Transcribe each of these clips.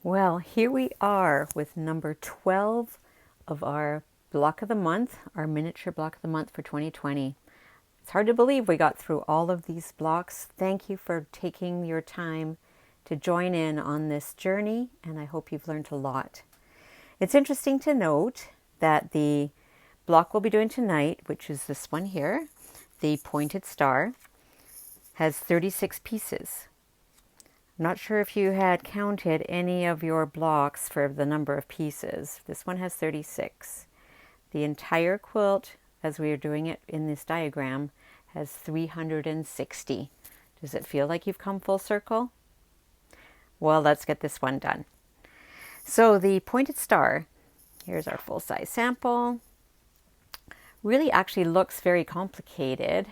Well, here we are with number 12 of our block of the month, our miniature block of the month for 2020. It's hard to believe we got through all of these blocks. Thank you for taking your time to join in on this journey, and I hope you've learned a lot. It's interesting to note that the block we'll be doing tonight, which is this one here, the pointed star, has 36 pieces. I'm not sure if you had counted any of your blocks for the number of pieces. This one has 36. The entire quilt, as we are doing it in this diagram, has 360. Does it feel like you've come full circle? Well, let's get this one done. So the pointed star, here's our full-size sample, really actually looks very complicated.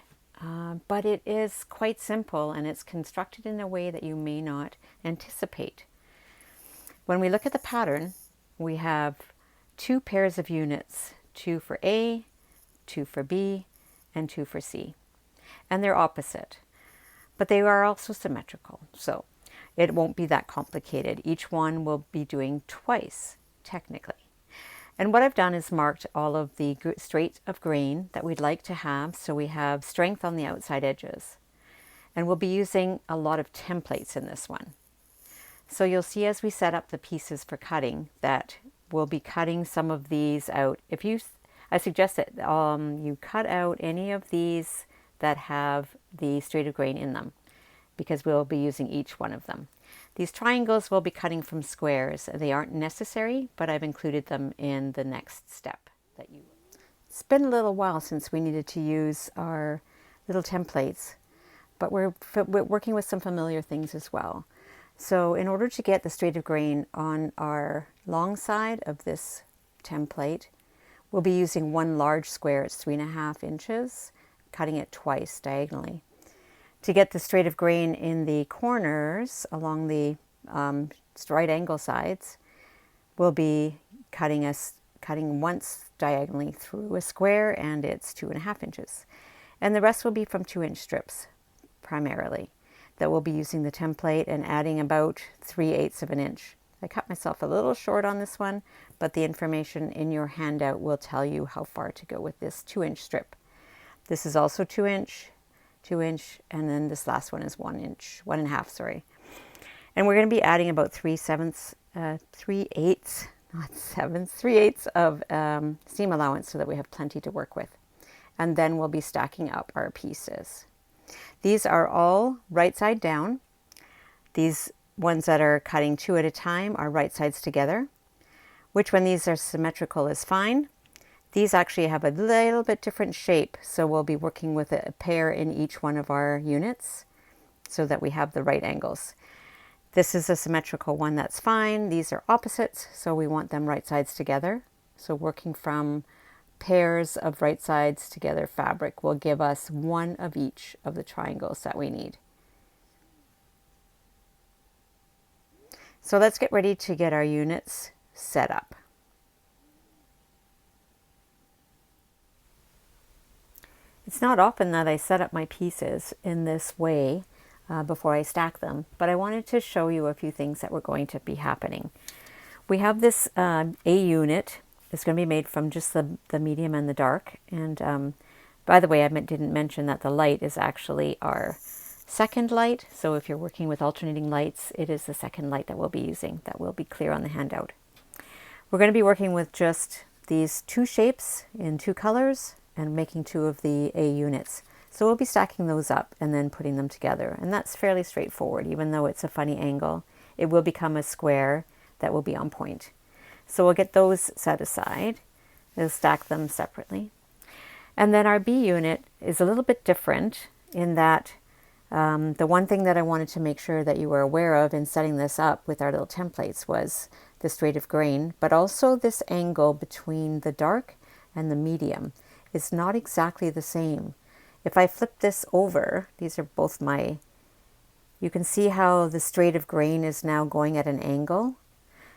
But it is quite simple, and it's constructed in a way that you may not anticipate. When we look at the pattern, we have two pairs of units, two for A, two for B, and two for C. And they're opposite, but they are also symmetrical. So it won't be that complicated. Each one will be doing twice, technically. And what I've done is marked all of the straight of grain that we'd like to have, so we have strength on the outside edges. And we'll be using a lot of templates in this one. So you'll see as we set up the pieces for cutting that we'll be cutting some of these out. I suggest that you cut out any of these that have the straight of grain in them, because we'll be using each one of them. These triangles we'll be cutting from squares. They aren't necessary, but I've included them in the next step. It's been a little while since we needed to use our little templates, but we're working with some familiar things as well. So in order to get the straight of grain on our long side of this template, we'll be using one large square. It's 3.5 inches, cutting it twice diagonally. To get the straight of grain in the corners along the right angle sides, we'll be cutting once diagonally through a square, and it's 2.5 inches. And the rest will be from 2-inch strips, primarily, that we'll be using the template and adding about 3/8 of an inch. I cut myself a little short on this one, but the information in your handout will tell you how far to go with this 2-inch strip. This is also 2-inch, 2-inch, and then this last one is 1 inch, 1.5, sorry. And we're going to be adding about 3/8 of seam allowance so that we have plenty to work with. And then we'll be stacking up our pieces. These are all right side down. These ones that are cutting 2 at a time are right sides together, which when these are symmetrical is fine. These actually have a little bit different shape, so we'll be working with a pair in each one of our units so that we have the right angles. This is a symmetrical one, that's fine. These are opposites, so we want them right sides together. So working from pairs of right sides together fabric will give us one of each of the triangles that we need. So let's get ready to get our units set up. It's not often that I set up my pieces in this way before I stack them, but I wanted to show you a few things that were going to be happening. We have this A unit. It's going to be made from just the medium and the dark. And by the way, I didn't mention that the light is actually our second light. So if you're working with alternating lights, it is the second light that we'll be using. That will be clear on the handout. We're going to be working with just these 2 shapes in 2 colors and making 2 of the A units. So we'll be stacking those up and then putting them together. And that's fairly straightforward. Even though it's a funny angle, it will become a square that will be on point. So we'll get those set aside. We'll stack them separately. And then our B unit is a little bit different in that the one thing that I wanted to make sure that you were aware of in setting this up with our little templates was the straight of grain, but also this angle between the dark and the medium is not exactly the same. If I flip this over, these are both you can see how the straight of grain is now going at an angle.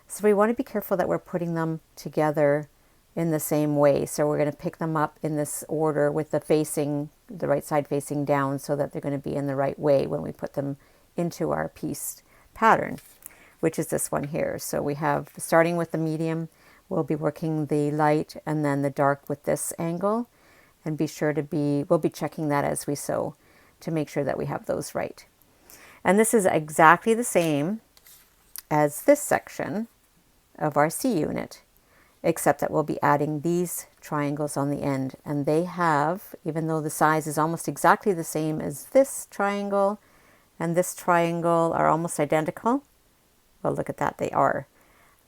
So we want to be careful that we're putting them together in the same way. So we're going to pick them up in this order with the right side facing down so that they're going to be in the right way when we put them into our piece pattern. which is this one here. So we have, starting with the medium, we'll be working the light and then the dark with this angle, and be sure to we'll be checking that as we sew to make sure that we have those right. And this is exactly the same as this section of our C unit, except that we'll be adding these triangles on the end, and they have, even though the size is almost exactly the same as this triangle and this triangle are almost identical, well, look at that, they are.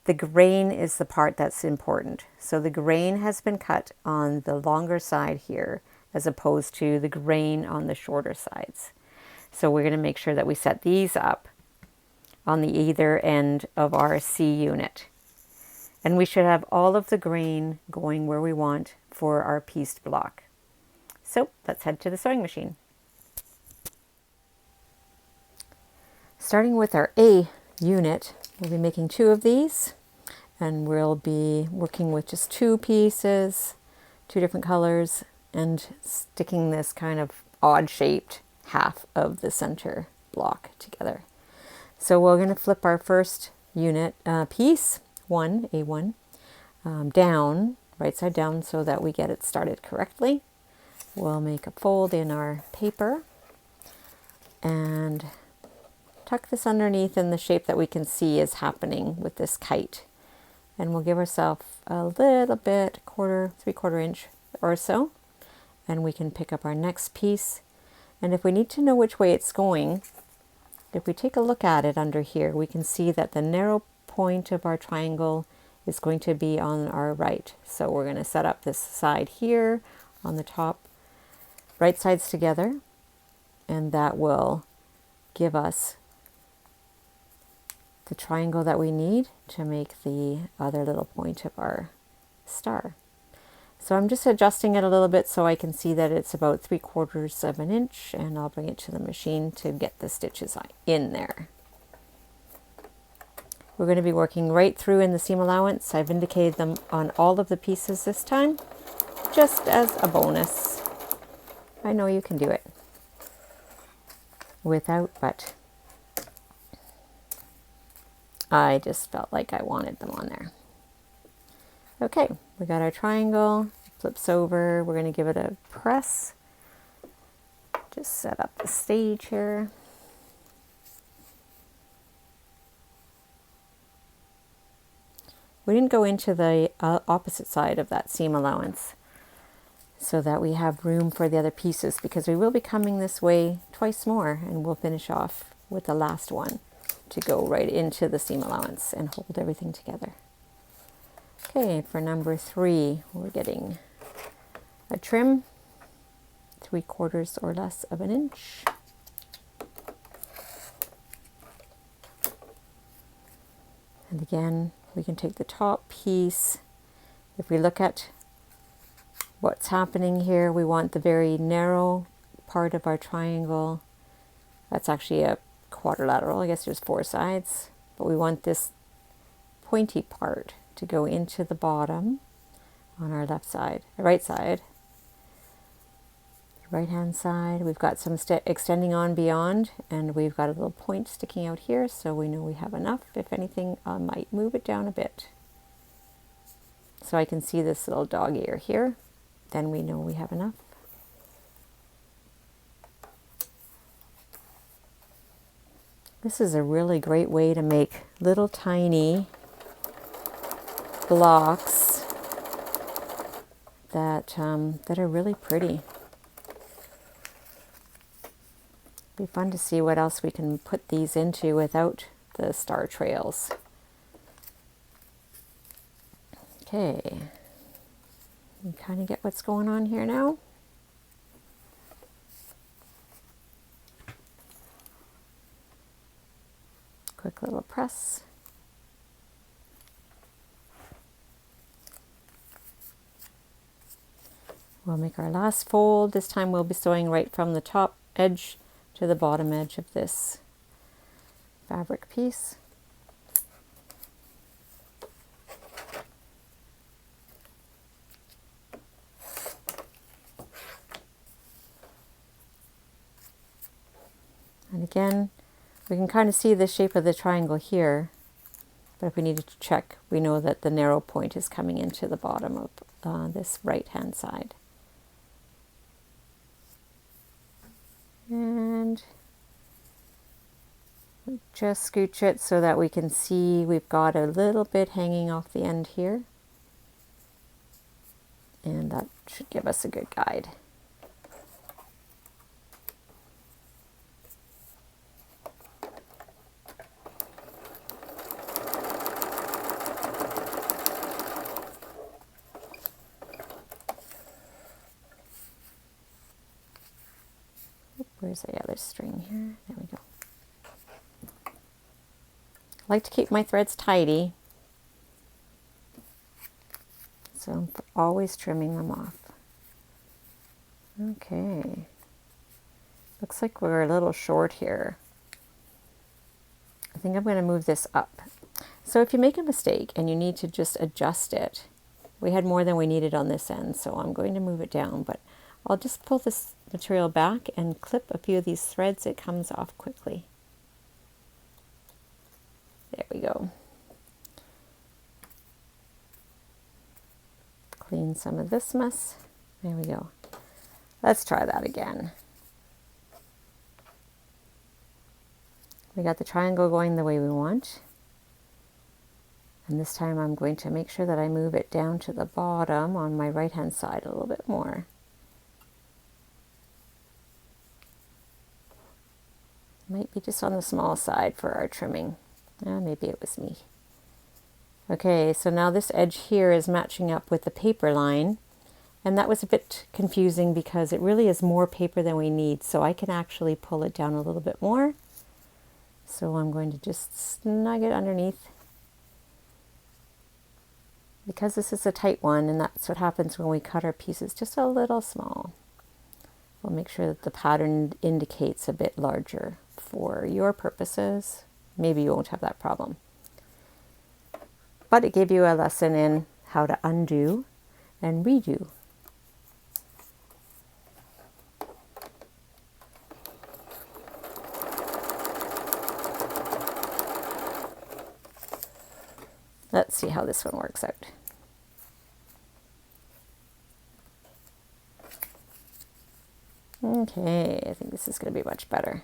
The grain is the part that's important. So the grain has been cut on the longer side here as opposed to the grain on the shorter sides. So we're going to make sure that we set these up on the either end of our C unit. And we should have all of the grain going where we want for our pieced block. So let's head to the sewing machine. Starting with our A unit, we'll be making 2 of these, and we'll be working with just 2 pieces, 2 different colors, and sticking this kind of odd shaped half of the center block together. So we're going to flip our first unit piece, A1, down, right side down, so that we get it started correctly. We'll make a fold in our paper and tuck this underneath in the shape that we can see is happening with this kite. And we'll give ourselves a little bit, 3/4 inch or so, and we can pick up our next piece. And if we need to know which way it's going, if we take a look at it under here, we can see that the narrow point of our triangle is going to be on our right. So we're going to set up this side here on the top, right sides together, and that will give us the triangle that we need to make the other little point of our star. So I'm just adjusting it a little bit so I can see that it's about 3/4 inch, and I'll bring it to the machine to get the stitches in there. We're going to be working right through in the seam allowance. I've indicated them on all of the pieces this time, just as a bonus. I know you can do it without, but I just felt like I wanted them on there. Okay, we got our triangle, flips over, we're going to give it a press. Just set up the stage here. We didn't go into the opposite side of that seam allowance so that we have room for the other pieces, because we will be coming this way twice more, and we'll finish off with the last one to go right into the seam allowance and hold everything together. Okay, for number 3, we're getting a trim, 3/4 or less of an inch. And again, we can take the top piece. If we look at what's happening here, we want the very narrow part of our triangle. That's actually a quadrilateral. I guess there's 4 sides, but we want this pointy part to go into the bottom on our left side, right side. Right hand side, we've got some extending on beyond, and we've got a little point sticking out here, so we know we have enough. If anything, I might move it down a bit so I can see this little dog ear here. Then we know we have enough. This is a really great way to make little tiny blocks that are really pretty. Be fun to see what else we can put these into without the star trails. Okay, you kind of get what's going on here now. Quick little press. We'll make our last fold. This time we'll be sewing right from the top edge to the bottom edge of this fabric piece. And again, we can kind of see the shape of the triangle here, But if we needed to check, we know that the narrow point is coming into the bottom of this right-hand side. And we just scooch it so that we can see we've got a little bit hanging off the end here. And that should give us a good guide. Where's the other string here? There we go. I like to keep my threads tidy, so I'm always trimming them off. Okay. Looks like we're a little short here. I think I'm going to move this up. So if you make a mistake and you need to just adjust it, we had more than we needed on this end, so I'm going to move it down, but I'll just pull this material back and clip a few of these threads. It comes off quickly. There we go. Clean some of this mess. There we go. Let's try that again. We got the triangle going the way we want. And this time I'm going to make sure that I move it down to the bottom on my right hand side a little bit more. Might be just on the small side for our trimming. Maybe it was me. Okay, so now this edge here is matching up with the paper line. And that was a bit confusing because it really is more paper than we need. So I can actually pull it down a little bit more. So I'm going to just snug it underneath. Because this is a tight one, and that's what happens when we cut our pieces just a little small. We'll make sure that the pattern indicates a bit larger for your purposes. Maybe you won't have that problem. But it gave you a lesson in how to undo and redo. Let's see how this one works out. Okay, I think this is going to be much better.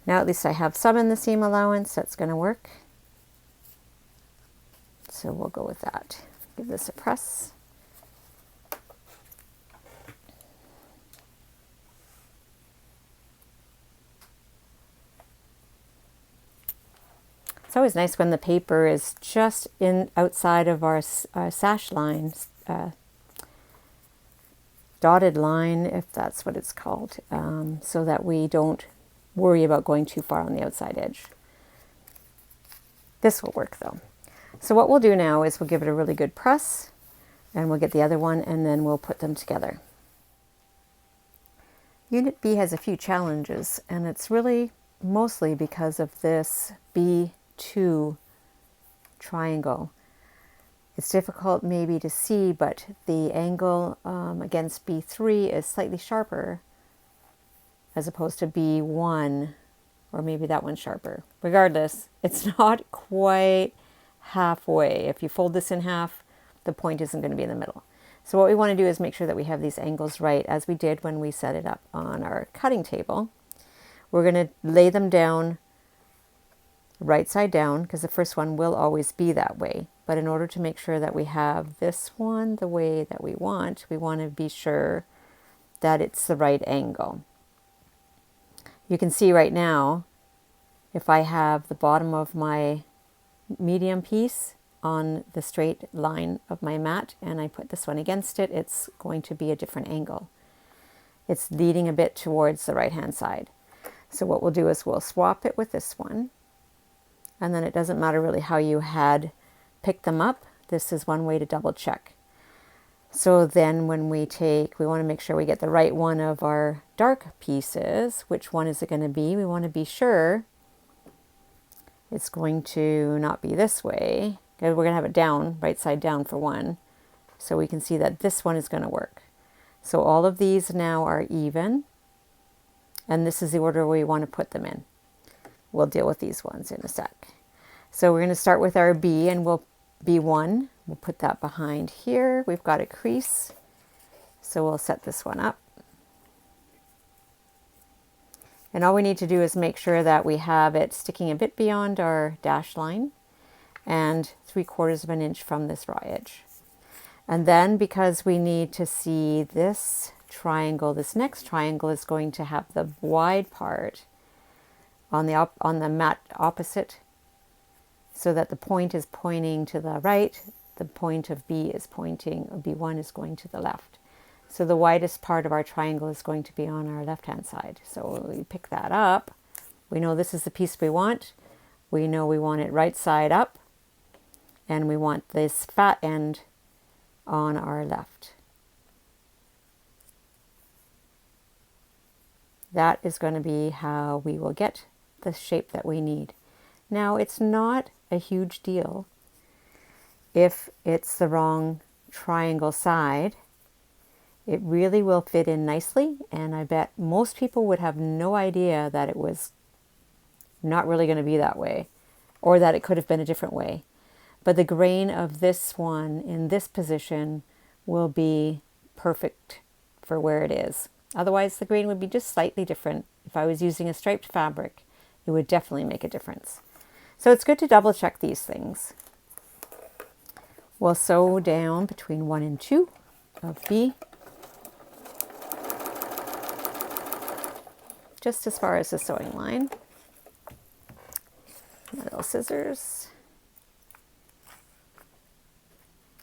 Now at least I have some in the seam allowance. That's going to work. So we'll go with that. Give this a press. It's always nice when the paper is just outside of our sash lines, dotted line, if that's what it's called, so that we don't worry about going too far on the outside edge. This will work though. So what we'll do now is we'll give it a really good press, and we'll get the other one, and then we'll put them together. Unit B has a few challenges, and it's really mostly because of this B2 triangle. It's difficult maybe to see, but the angle against B3 is slightly sharper as opposed to B1, or maybe that one's sharper. Regardless, it's not quite halfway. If you fold this in half, the point isn't going to be in the middle. So what we want to do is make sure that we have these angles right, as we did when we set it up on our cutting table. We're going to lay them down right side down, because the first one will always be that way. But in order to make sure that we have this one the way that we want to be sure that it's the right angle. You can see right now, if I have the bottom of my medium piece on the straight line of my mat and I put this one against it, it's going to be a different angle. It's leading a bit towards the right hand side. So what we'll do is we'll swap it with this one, and then it doesn't matter really how you had picked them up. This is one way to double check. So then when we want to make sure we get the right one of our dark pieces. Which one is it going to be? We want to be sure it's going to not be this way. We're going to have it down, right side down for one, so we can see that this one is going to work. So all of these now are even, and this is the order we want to put them in. We'll deal with these ones in a sec. So we're going to start with our B, and we'll B1. We'll put that behind here. We've got a crease, so we'll set this one up. And all we need to do is make sure that we have it sticking a bit beyond our dash line and 3/4 of an inch from this raw edge. And then, because we need to see this triangle, this next triangle is going to have the wide part on the mat opposite, so that the point is pointing to the right, the point of B is pointing, B1 is going to the left. So the widest part of our triangle is going to be on our left-hand side. So we pick that up. We know this is the piece we want. We know we want it right side up, and we want this fat end on our left. That is going to be how we will get the shape that we need. Now, it's not a huge deal if it's the wrong triangle side. It really will fit in nicely, and I bet most people would have no idea that it was not really going to be that way, or that it could have been a different way. But the grain of this one in this position will be perfect for where it is. Otherwise, the grain would be just slightly different. If I was using a striped fabric, it would definitely make a difference. So it's good to double check these things. We'll sew down between 1 and 2 of B, just as far as the sewing line. My little scissors.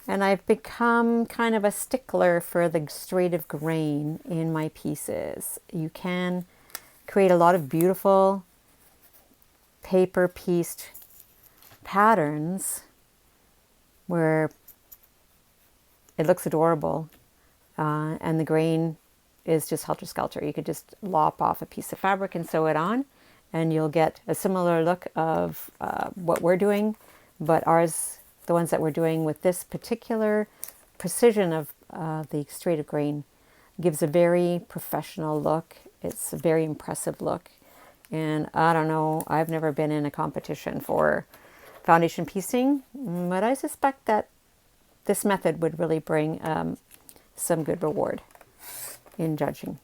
And I've become kind of a stickler for the straight of grain in my pieces. You can create a lot of beautiful paper pieced patterns where it looks adorable, and the grain is just helter-skelter. You could just lop off a piece of fabric and sew it on, and you'll get a similar look of what we're doing, but ours, the ones that we're doing with this particular precision of the straight of grain, gives a very professional look. It's a very impressive look. And I don't know, I've never been in a competition for foundation piecing, but I suspect that this method would really bring some good reward in judging.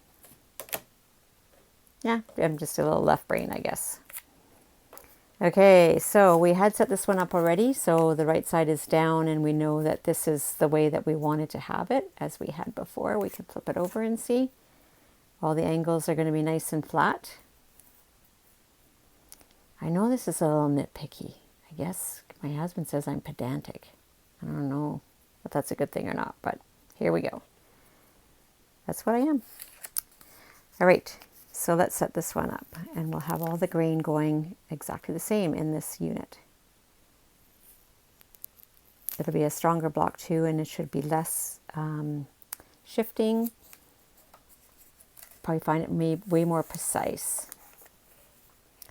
Yeah, I'm just a little left brain, I guess. Okay, so we had set this one up already, so the right side is down, and we know that this is the way that we wanted to have it, as we had before. We can flip it over and see. All the angles are going to be nice and flat. I know this is a little nitpicky. I guess my husband says I'm pedantic. I don't know if that's a good thing or not, but here we go. That's what I am. All right. So let's set this one up, and we'll have all the grain going exactly the same in this unit. It'll be a stronger block too, and it should be less shifting. Probably find it way more precise.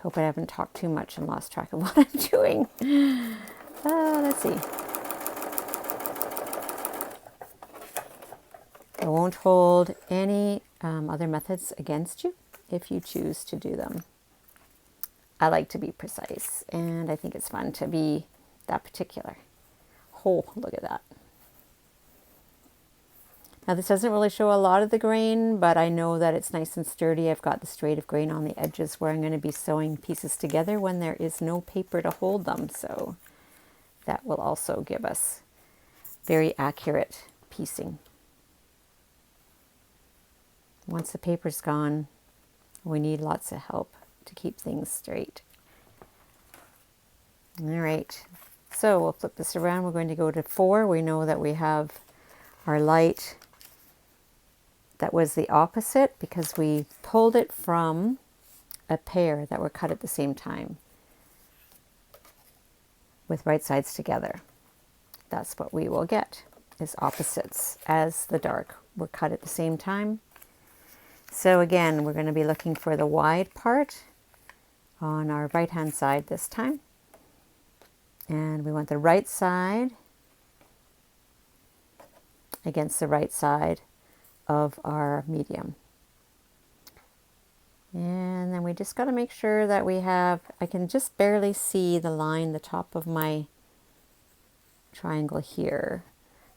Hope I haven't talked too much and lost track of what I'm doing. Let's see. I won't hold any other methods against you if you choose to do them. I like to be precise, and I think it's fun to be that particular. Oh, look at that. Now this doesn't really show a lot of the grain, but I know that it's nice and sturdy. I've got the straight of grain on the edges where I'm going to be sewing pieces together when there is no paper to hold them. So that will also give us very accurate piecing. Once the paper's gone, we need lots of help to keep things straight. All right, so we'll flip this around. We're going to go to 4. We know that we have our light that was the opposite because we pulled it from a pair that were cut at the same time with right sides together. That's what we will get, is opposites as the dark were cut at the same time. So again, we're going to be looking for the wide part on our right hand side this time. And we want the right side against the right side of our medium. And then we just got to make sure that we have, I can just barely see the line, the top of my triangle here.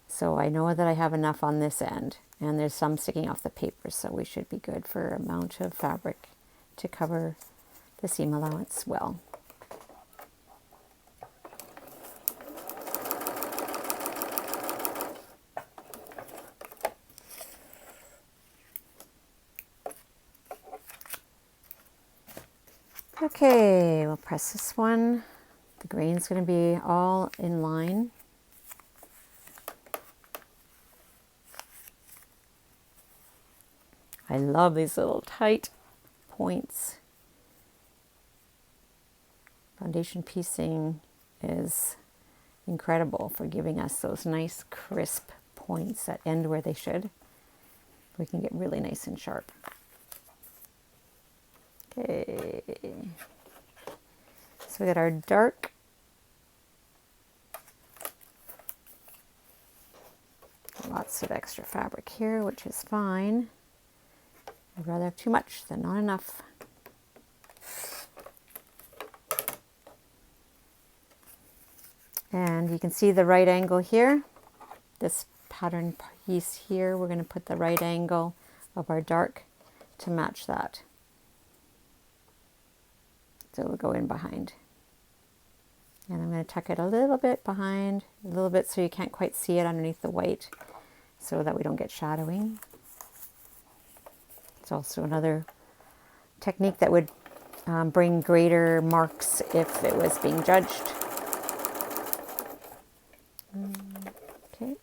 So I know that I have enough on this end, and there's some sticking off the paper, so we should be good for amount of fabric to cover the seam allowance well. Okay, we'll press this one. The grain's going to be all in line. I love these little tight points. Foundation piecing is incredible for giving us those nice crisp points that end where they should. We can get really nice and sharp. Okay, so we got our dark. Lots of extra fabric here, which is fine. I'd rather have too much than not enough. And you can see the right angle here. This pattern piece here, we're going to put the right angle of our dark to match that. So it'll go in behind. And I'm going to tuck it a little bit behind, a little bit so you can't quite see it underneath the white, so that we don't get shadowing. It's also another technique that would bring greater marks if it was being judged. Okay.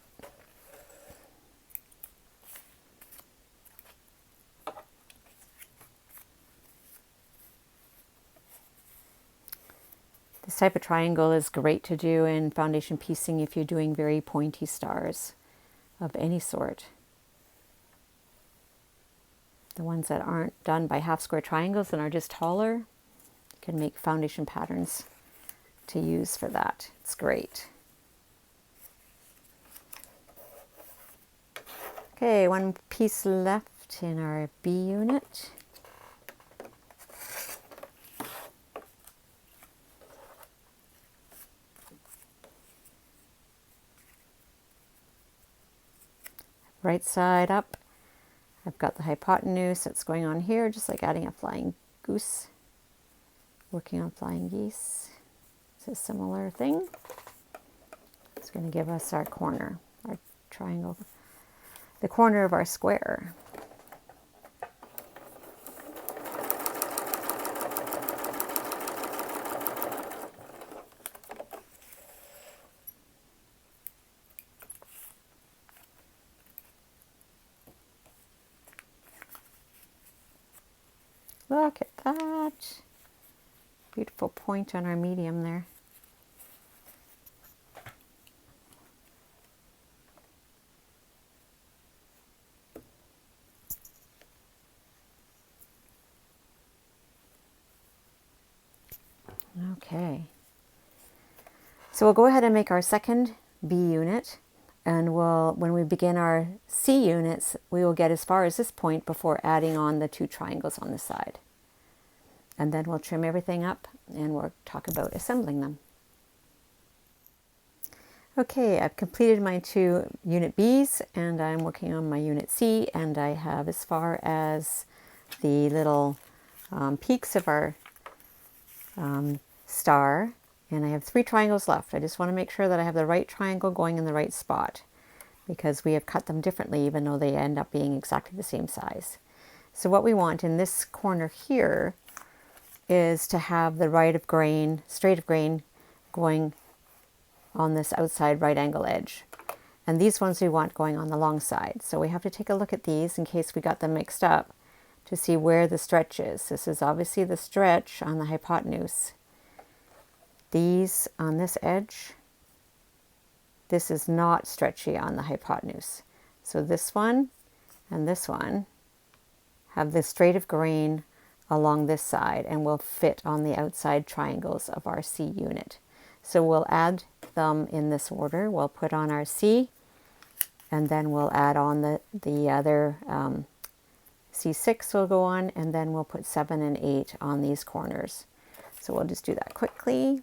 This type of triangle is great to do in foundation piecing if you're doing very pointy stars of any sort. The ones that aren't done by half square triangles and are just taller, you can make foundation patterns to use for that. It's great. Okay, one piece left in our B unit. Right side up, I've got the hypotenuse that's going on here, just like adding a flying goose, working on flying geese. It's a similar thing. It's going to give us our corner, our triangle, the corner of our square. Look at that. Beautiful point on our medium there. Okay. So we'll go ahead and make our second B unit, and when we begin our C units, we will get as far as this point before adding on the two triangles on the side. And then we'll trim everything up and we'll talk about assembling them. Okay, I've completed my two unit B's and I'm working on my unit C, and I have as far as the little peaks of our star, and I have 3 triangles left. I just want to make sure that I have the right triangle going in the right spot, because we have cut them differently even though they end up being exactly the same size. So what we want in this corner here is to have the straight of grain going on this outside right angle edge. And these ones we want going on the long side. So we have to take a look at these in case we got them mixed up to see where the stretch is. This is obviously the stretch on the hypotenuse. These on this edge, this is not stretchy on the hypotenuse. So this one and this one have the straight of grain along this side and will fit on the outside triangles of our C unit. So we'll add them in this order. We'll put on our C, and then we'll add on the other C6 will go on, and then we'll put 7 and 8 on these corners. So we'll just do that quickly.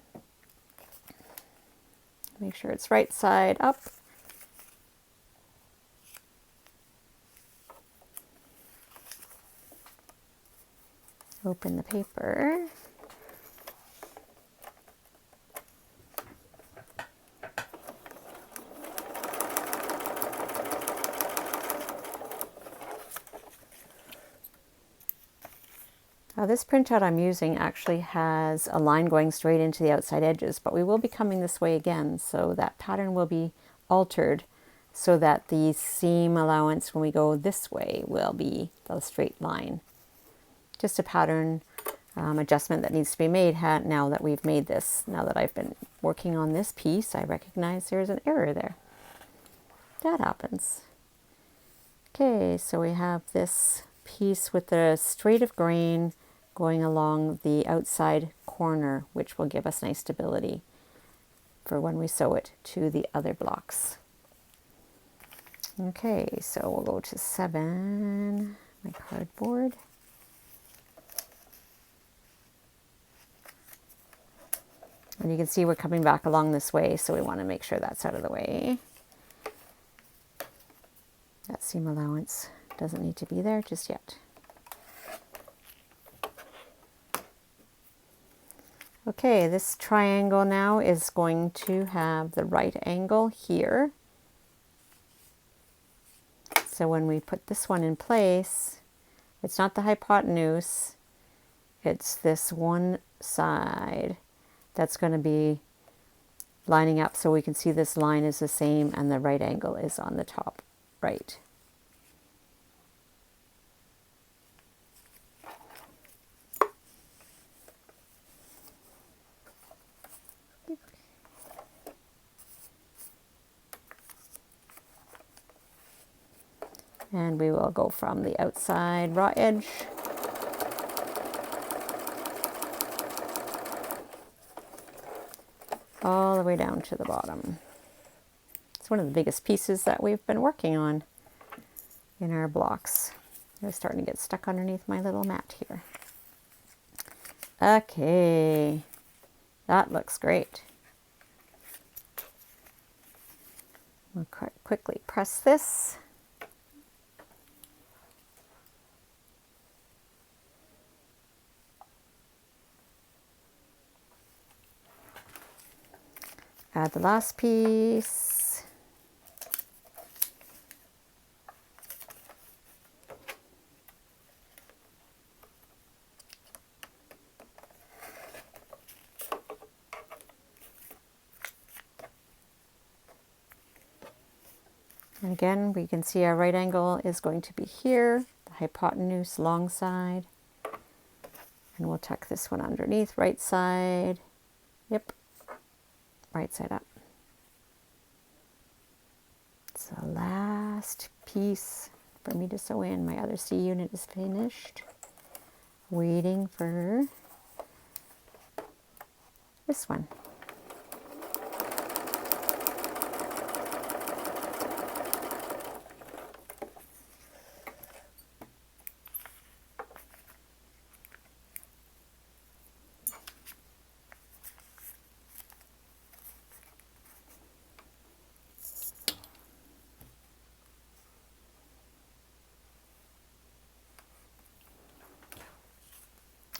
Make sure it's right side up. Open the paper. Now this printout I'm using actually has a line going straight into the outside edges, but we will be coming this way again, so that pattern will be altered so that the seam allowance when we go this way will be the straight line. Just a pattern adjustment that needs to be made now that we've made this. Now that I've been working on this piece, I recognize there's an error there. That happens. Okay, so we have this piece with the straight of grain going along the outside corner, which will give us nice stability for when we sew it to the other blocks. Okay, so we'll go to 7, my cardboard. And you can see we're coming back along this way, so we want to make sure that's out of the way. That seam allowance doesn't need to be there just yet. Okay, this triangle now is going to have the right angle here. So when we put this one in place, it's not the hypotenuse, it's this one side that's going to be lining up, so we can see this line is the same and the right angle is on the top right. And we will go from the outside raw edge all the way down to the bottom. It's one of the biggest pieces that we've been working on in our blocks. They're starting to get stuck underneath my little mat here. Okay, that looks great. We'll quickly press this. Add the last piece. And again, we can see our right angle is going to be here, the hypotenuse long side. And we'll tuck this one underneath, right side. Yep. Right side up. It's the last piece for me to sew in. My other C unit is finished. Waiting for this one.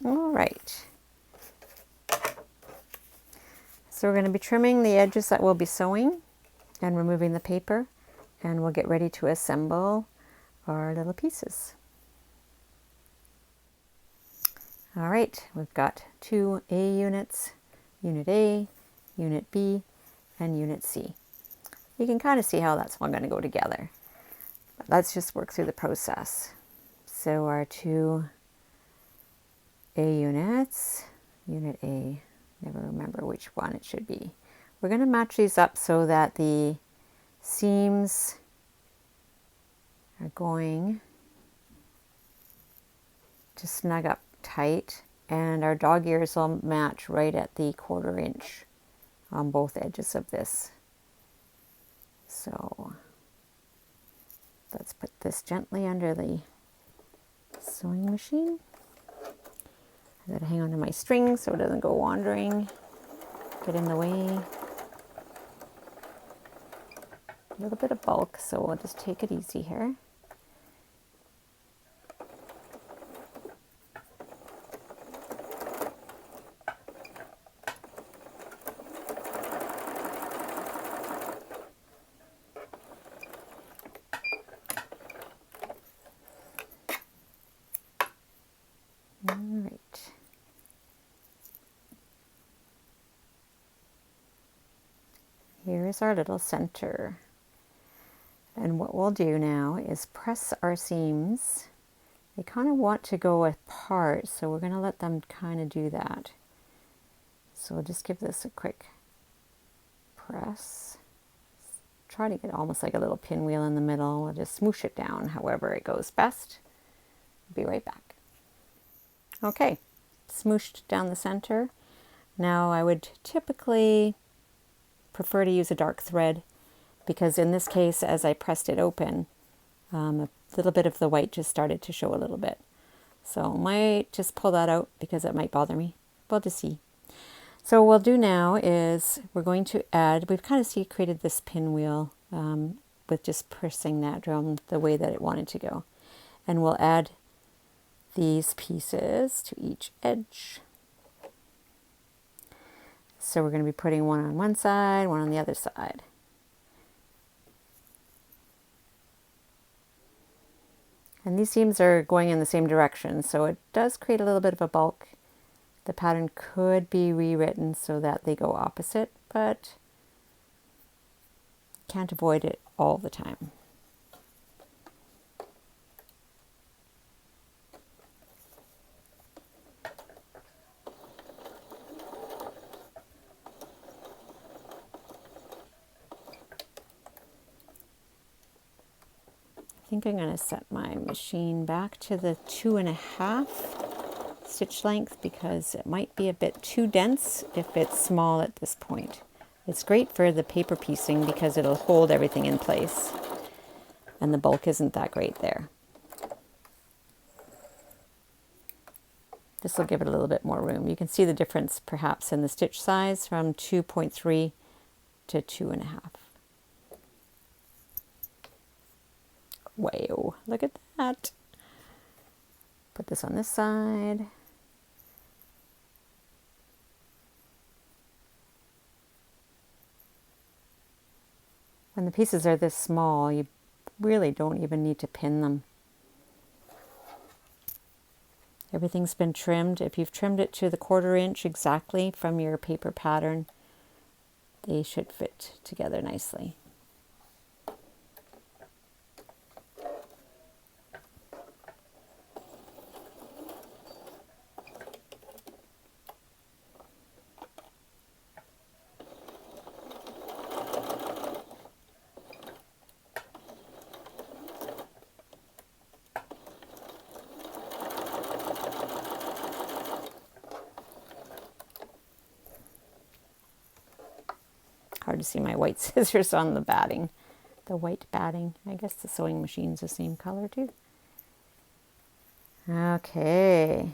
All right. So we're going to be trimming the edges that we'll be sewing and removing the paper, and we'll get ready to assemble our little pieces. All right, we've got 2 A units, Unit A, Unit B, and Unit C. You can kind of see how that's all going to go together. But let's just work through the process. So our 2 A units, Unit A, never remember which one it should be. We're going to match these up so that the seams are going to snug up tight, and our dog ears will match right at the 1/4 inch on both edges of this. So let's put this gently under the sewing machine. I gotta hang on to my string so it doesn't go wandering, get in the way. A little bit of bulk, so we'll just take it easy here. All right. Here is our little center. And what we'll do now is press our seams. They kind of want to go apart, so we're going to let them kind of do that. So we'll just give this a quick press. Try to get almost like a little pinwheel in the middle. We'll just smoosh it down however it goes best. Be right back. Okay, smooshed down the center. Now I would typically prefer to use a dark thread, because in this case, as I pressed it open, a little bit of the white just started to show a little bit. So I might just pull that out because it might bother me. We'll just see. So what we'll do now is we're going to add, we've kind of created this pinwheel with just pressing that drum the way that it wanted to go. And we'll add these pieces to each edge. So we're going to be putting one on one side, one on the other side. And these seams are going in the same direction, so it does create a little bit of a bulk. The pattern could be rewritten so that they go opposite, but can't avoid it all the time. I think I'm going to set my machine back to the 2.5 stitch length because it might be a bit too dense if it's small at this point. It's great for the paper piecing because it'll hold everything in place, and the bulk isn't that great there. This will give it a little bit more room. You can see the difference perhaps in the stitch size from 2.3 to 2.5. Wow, look at that. Put this on this side. When the pieces are this small, you really don't even need to pin them. Everything's been trimmed. If you've trimmed it to the 1/4 inch exactly from your paper pattern, they should fit together nicely. Hard to see my white scissors on the batting. The white batting. I guess the sewing machine's the same color too. Okay.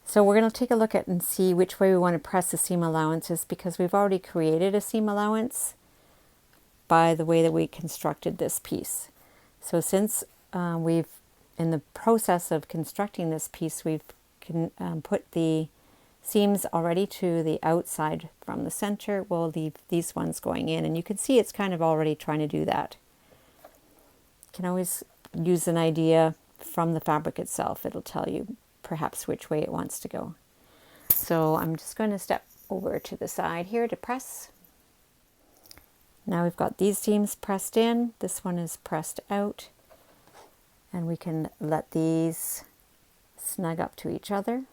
So we're going to take a look at and see which way we want to press the seam allowances, because we've already created a seam allowance by the way that we constructed this piece. So since we've, in the process of constructing this piece, we've put the seams already to the outside from the center, we'll leave these ones going in, and you can see it's kind of already trying to do that. You can always use an idea from the fabric itself. It'll tell you perhaps which way it wants to go. So I'm just going to step over to the side here to press. Now we've got these seams pressed in, this one is pressed out, and we can let these snug up to each other.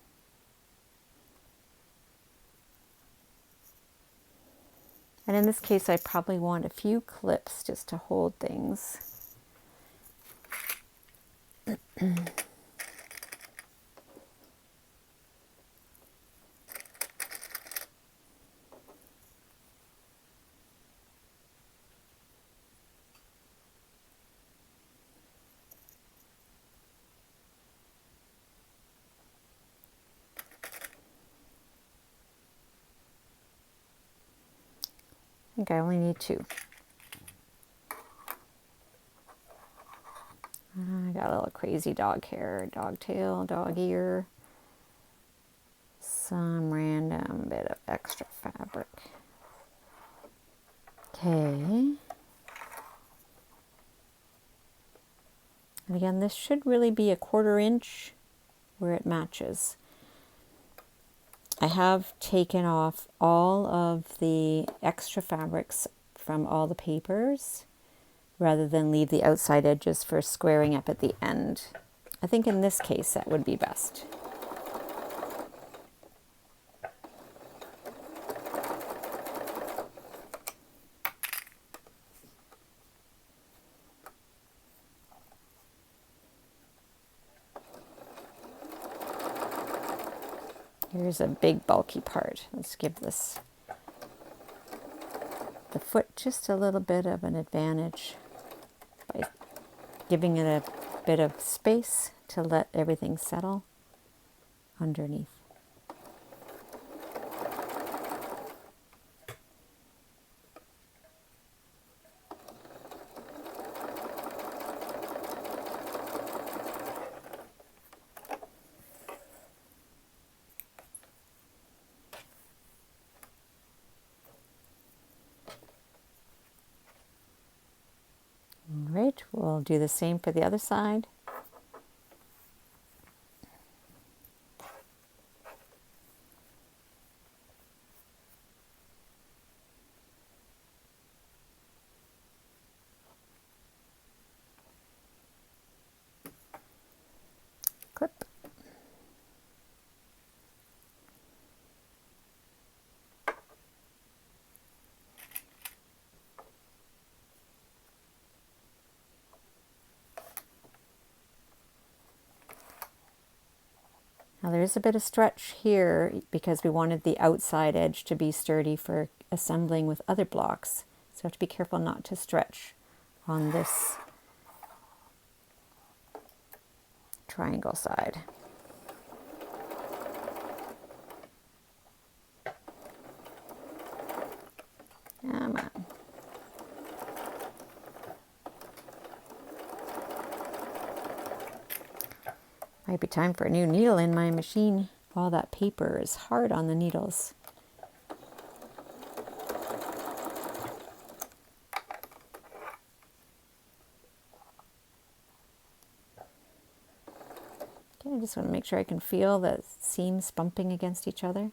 And in this case, I probably want a few clips just to hold things. think I only need 2. I got a little crazy dog hair, dog tail, dog ear, some random bit of extra fabric. Okay. And again, this should really be a 1/4 inch where it matches. I have taken off all of the extra fabrics from all the papers rather than leave the outside edges for squaring up at the end. I think in this case that would be best. Here's a big bulky part. Let's give this the foot just a little bit of an advantage by giving it a bit of space to let everything settle underneath. All right, we'll do the same for the other side. Clip. Now there is a bit of stretch here because we wanted the outside edge to be sturdy for assembling with other blocks. So you have to be careful not to stretch on this triangle side. Come on. Might be time for a new needle in my machine. All that paper is hard on the needles. Okay, I just want to make sure I can feel the seams bumping against each other.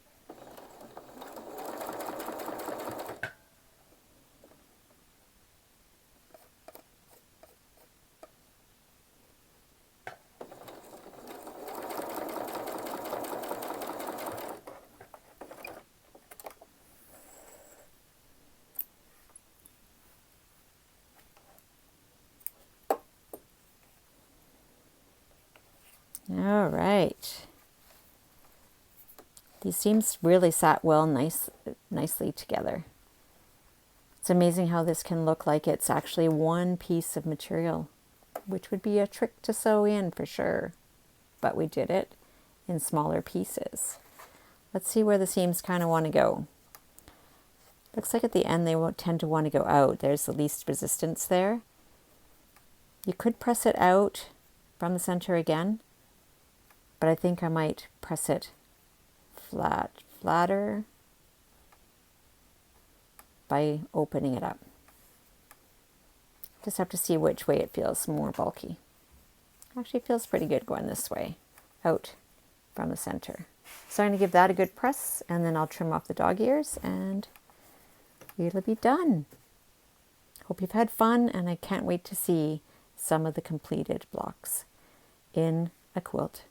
All right. These seams really sat well nicely together. It's amazing how this can look like it's actually one piece of material, which would be a trick to sew in for sure. But we did it in smaller pieces. Let's see where the seams kind of want to go. Looks like at the end they won't tend to want to go out. There's the least resistance there. You could press it out from the center again, but I think I might press it flatter by opening it up. Just have to see which way it feels more bulky. Actually, it feels pretty good going this way, out from the center. So I'm going to give that a good press, and then I'll trim off the dog ears, and it'll be done. Hope you've had fun, and I can't wait to see some of the completed blocks in a quilt.